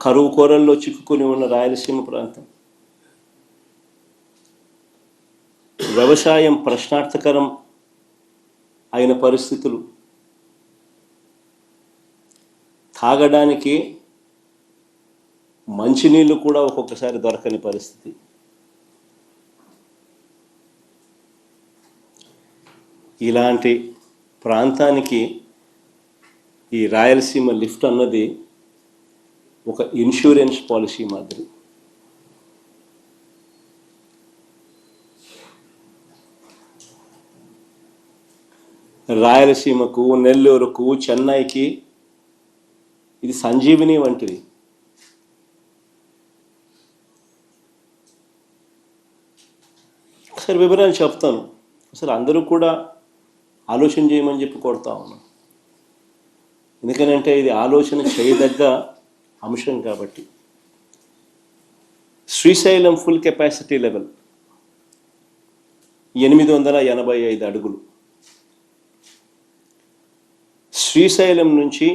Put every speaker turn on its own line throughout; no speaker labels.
కరువు కోరల్లో చిక్కుకొని ఉన్న రాయలసీమ ప్రాంతం, వ్యవసాయం ప్రశ్నార్థకరం అయిన పరిస్థితులు, తాగడానికి మంచినీళ్ళు కూడా ఒక్కొక్కసారి దొరకని పరిస్థితి. ఇలాంటి ప్రాంతానికి ఈ రాయలసీమ లిఫ్ట్ అన్నది ఒక ఇన్సూరెన్స్ పాలసీ మాదిరి. రాయలసీమకు, నెల్లూరుకు, చెన్నైకి ఇది సంజీవిని వంటిది. ఒకసారి వివరాలు చెప్తాను. అసలు అందరూ కూడా ఆలోచన చేయమని చెప్పి కోరుతా ఉన్నాను. ఎందుకనంటే ఇది ఆలోచన చేయదగ్గ అంశం కాబట్టి. శ్రీశైలం ఫుల్ కెపాసిటీ లెవెల్ 885 అడుగులు. శ్రీశైలం నుంచి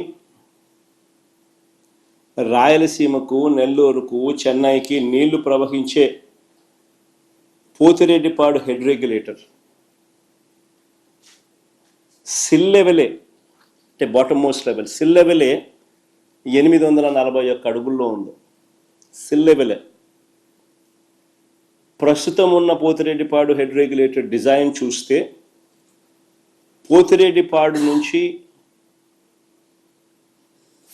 రాయలసీమకు, నెల్లూరుకు, చెన్నైకి నీళ్లు ప్రవహించే పోతిరెడ్డిపాడు హెడ్ రెగ్యులేటర్ సిల్ లెవెలే, అంటే బాటమ్ మోస్ట్ లెవెల్, సిల్ లెవెలే 841 అడుగుల్లో ఉంది. సిల్ లెవెలే. ప్రస్తుతం ఉన్న పోతిరెడ్డిపాడు హెడ్ రెగ్యులేటర్ డిజైన్ చూస్తే పోతిరెడ్డిపాడు నుంచి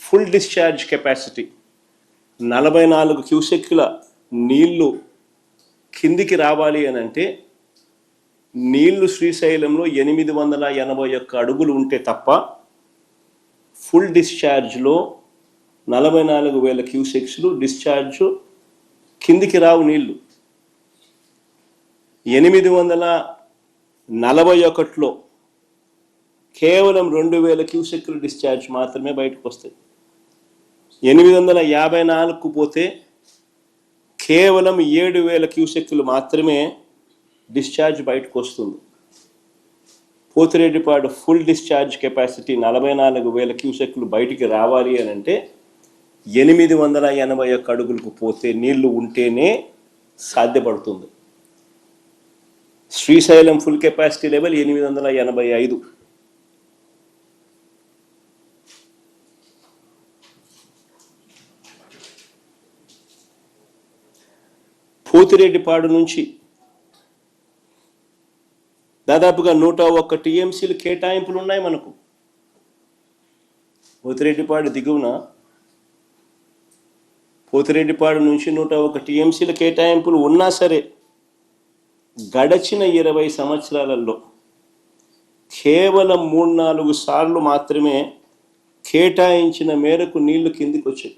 ఫుల్ డిశ్చార్జ్ కెపాసిటీ 44 క్యూసెక్కుల నీళ్లు కిందికి రావాలి అని అంటే నీళ్లు శ్రీశైలంలో 881 అడుగులు ఉంటే తప్ప ఫుల్ డిశ్చార్జ్లో 44,000 క్యూసెక్స్లు డిశ్చార్జ్ కిందికి రావు. నీళ్లు 841లో కేవలం 2,000 క్యూసెక్లు డిశ్చార్జ్ మాత్రమే బయటకు వస్తాయి. 854కు పోతే కేవలం 7,000 క్యూసెక్లు మాత్రమే డిశ్చార్జ్ బయటకు వస్తుంది. పోతిరెడ్డిపాడు ఫుల్ డిశ్చార్జ్ కెపాసిటీ 44,000 క్యూసెక్లు బయటికి రావాలి అని అంటే 881 అడుగులకు పోతే నీళ్లు ఉంటేనే సాధ్యపడుతుంది. Srisailam full capacity level 885. Pothireddypadu నుంచి దాదాపుగా 101 టీఎంసీలు కేటాయింపులు ఉన్నాయి మనకు. పోతిరెడ్డిపాడు దిగువన పోతిరెడ్డిపాడు నుంచి 101 టీఎంసీల కేటాయింపులు ఉన్నా సరే గడచిన 20 సంవత్సరాలలో కేవలం 3-4 సార్లు మాత్రమే కేటాయించిన మేరకు నీళ్లు కిందికి వచ్చాయి.